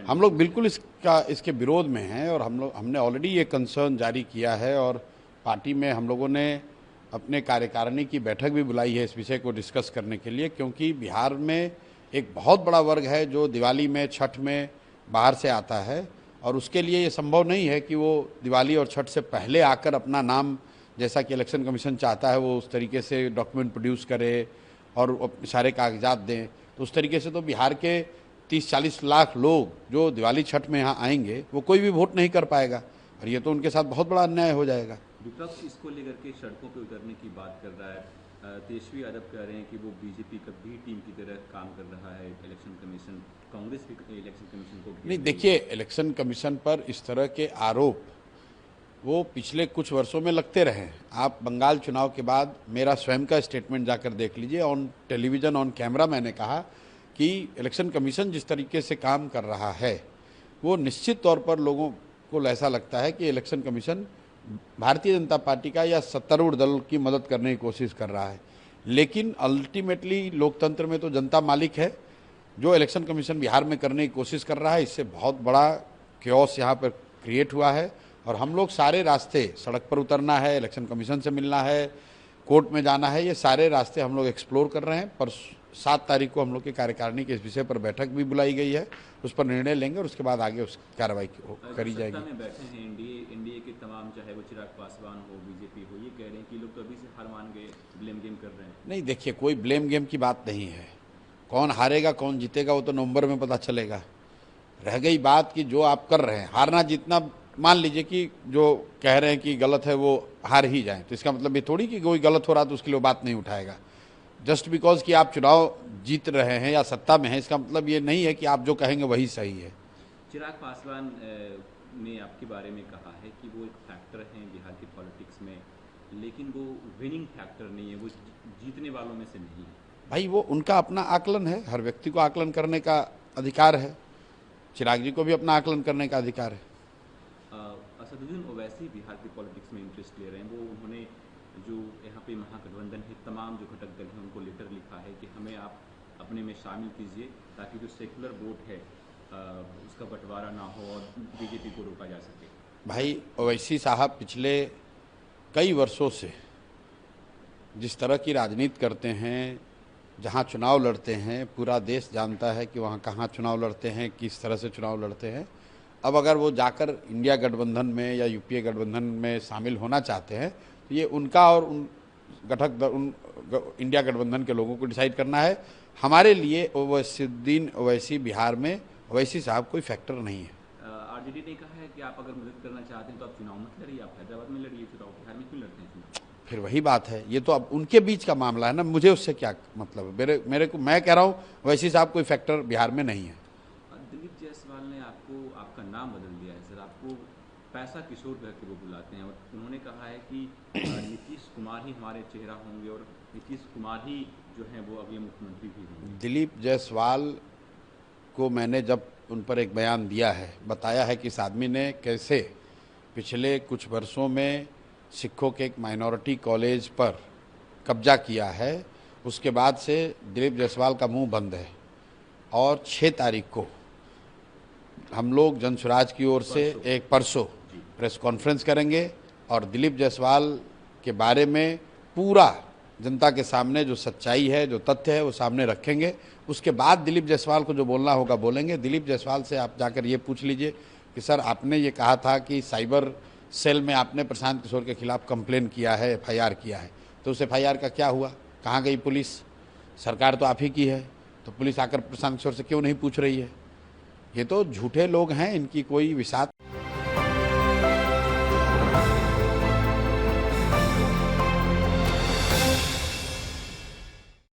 हम लोग बिल्कुल इसके विरोध में हैं और हमने ऑलरेडी ये कंसर्न जारी किया है और पार्टी में हम लोगों ने अपने कार्यकारिणी की बैठक भी बुलाई है इस विषय को डिस्कस करने के लिए, क्योंकि बिहार में एक बहुत बड़ा वर्ग है जो दिवाली में, छठ में बाहर से आता है और उसके लिए ये संभव नहीं है कि वो दिवाली और छठ से पहले आकर अपना नाम, जैसा कि इलेक्शन कमीशन चाहता है, वो उस तरीके से डॉक्यूमेंट प्रोड्यूस करे और सारे कागजात दें। तो उस तरीके से तो बिहार के 30-40 लाख लोग जो दिवाली छठ में यहाँ आएंगे वो कोई भी वोट नहीं कर पाएगा और ये तो उनके साथ बहुत बड़ा अन्याय हो जाएगा। विपक्ष इसको लेकर के सड़कों पे उतरने की बात कर रहा है। तेजस्वी यादव कह रहे हैं कि वो बीजेपी का बी टीम की तरह काम कर रहा है। इलेक्शन कमीशन, कांग्रेस भी इलेक्शन कमीशन को नहीं, देखिए, इलेक्शन कमीशन पर इस तरह के आरोप वो पिछले कुछ वर्षों में लगते रहे हैं। आप बंगाल चुनाव के बाद मेरा स्वयं का स्टेटमेंट जाकर देख लीजिए। ऑन टेलीविज़न, ऑन कैमरा मैंने कहा कि इलेक्शन कमीशन जिस तरीके से काम कर रहा है वो निश्चित तौर पर लोगों को ऐसा लगता है कि election commission Bharatiya Janata party का या सत्तारूढ़ दल की मदद करने की कोशिश कर रहा है। लेकिन अल्टीमेटली लोकतंत्र में तो जनता मालिक है। जो इलेक्शन कमीशन बिहार में करने की कोशिश कर रहा है, इससे बहुत बड़ा क्योस यहाँ पर क्रिएट हुआ है और हम लोग सारे रास्ते, सड़क पर उतरना है, इलेक्शन कमीशन से मिलना है, कोर्ट में जाना है, ये सारे रास्ते हम लोग एक्सप्लोर कर रहे हैं। पर 7 तारीख को हम लोग की कार्यकारिणी के इस विषय पर बैठक भी बुलाई गई है, उस पर निर्णय लेंगे और उसके बाद आगे उस कार्रवाई करी जाएगी। में बैठे हैं एनडीए के तमाम, चाहे वो चिराग पासवान हो, बीजेपी हो, ये कह रहे हैं कि लोग तो अभी से हार मान गए, ब्लेम गेम कर रहे हैं। नहीं, देखिए, कोई ब्लेम गेम की बात नहीं है। कौन हारेगा कौन जीतेगा वो तो नवंबर में पता चलेगा। रह गई बात कि जो आप कर रहे हैं, हारना जीतना, मान लीजिए कि जो कह रहे हैं कि गलत है वो हार ही जाए, तो इसका मतलब ये थोड़ी कि कोई गलत हो रहा तो उसके लिए बात नहीं उठाएगा। जस्ट बिकॉज कि आप चुनाव जीत रहे हैं या सत्ता में हैं, इसका मतलब ये नहीं है कि आप जो कहेंगे वही सही है। चिराग पासवान ने आपके बारे में कहा है कि वो एक फैक्टर हैं बिहार की पॉलिटिक्स में, लेकिन वो विनिंग फैक्टर नहीं है, वो जीतने वालों में से नहीं है। भाई, वो उनका अपना आकलन है, हर व्यक्ति को आकलन करने का अधिकार है। चिराग जी को भी अपना आकलन करने का अधिकार है। असदुद्दीन ओवैसी बिहार की पॉलिटिक्स में इंटरेस्ट ले रहे हैं। वो उन्होंने जो यहाँ पे महागठबंधन है, तमाम जो घटक दल हैं, उनको लेटर लिखा है कि हमें आप अपने में शामिल कीजिए ताकि जो सेकुलर वोट है उसका बंटवारा ना हो और बीजेपी को रोका जा सके। भाई, ओवैसी साहब पिछले कई वर्षों से जिस तरह की राजनीति करते हैं, जहाँ चुनाव लड़ते हैं, पूरा देश जानता है कि वहाँ कहाँ चुनाव लड़ते हैं, किस तरह से चुनाव लड़ते हैं। अब अगर वो जाकर इंडिया गठबंधन में या यूपीए गठबंधन में शामिल होना चाहते हैं तो ये उनका और उन इंडिया गठबंधन के लोगों को डिसाइड करना है। हमारे लिए ओवैसीउद्दीन ओवैसी बिहार में ओवैसी साहब कोई फैक्टर नहीं है। आरजेडी ने कहा है कि आप अगर मदद करना चाहते हैं तो आप चुनाव मत लड़िए, आप हैदराबाद में लड़िए चुनाव, बिहार में क्यों लड़ते हैं चुनाव? फिर वही बात है, ये तो अब उनके बीच का मामला है ना, मुझे उससे क्या मतलब है। मेरे को, मैं कह रहा हूँ ओवैसी साहब कोई फैक्टर बिहार में नहीं है। दिलीप जायसवाल ने आपका नाम बदल दिया है सर, आपको पैसा किशोर कह के वो बुलाते हैं और उन्होंने कहा है कि नीतीश कुमार ही हमारे चेहरा होंगे और नीतीश कुमार ही जो हैं वो अगले मुख्यमंत्री भी होंगे। दिलीप जायसवाल को मैंने जब उन पर एक बयान दिया है, बताया है कि इस आदमी ने कैसे पिछले कुछ वर्षों में सिखों के एक माइनॉरिटी कॉलेज पर कब्जा किया है, उसके बाद से दिलीप जायसवाल का मुंह बंद है। और 6 तारीख को हम लोग जनसुराज की ओर से एक परसों प्रेस कॉन्फ्रेंस करेंगे और दिलीप जायसवाल के बारे में पूरा जनता के सामने जो सच्चाई है, जो तथ्य है, वो सामने रखेंगे। उसके बाद दिलीप जायसवाल को जो बोलना होगा बोलेंगे। दिलीप जायसवाल से आप जाकर ये पूछ लीजिए कि सर, आपने ये कहा था कि साइबर सेल में आपने प्रशांत किशोर के खिलाफ कंप्लेन किया है, एफआईआर किया है, तो उस एफआईआर का क्या हुआ? कहाँ गई पुलिस? सरकार तो आप ही की है, तो पुलिस आकर प्रशांत किशोर से क्यों नहीं पूछ रही है? ये तो झूठे लोग हैं, इनकी कोई विषाद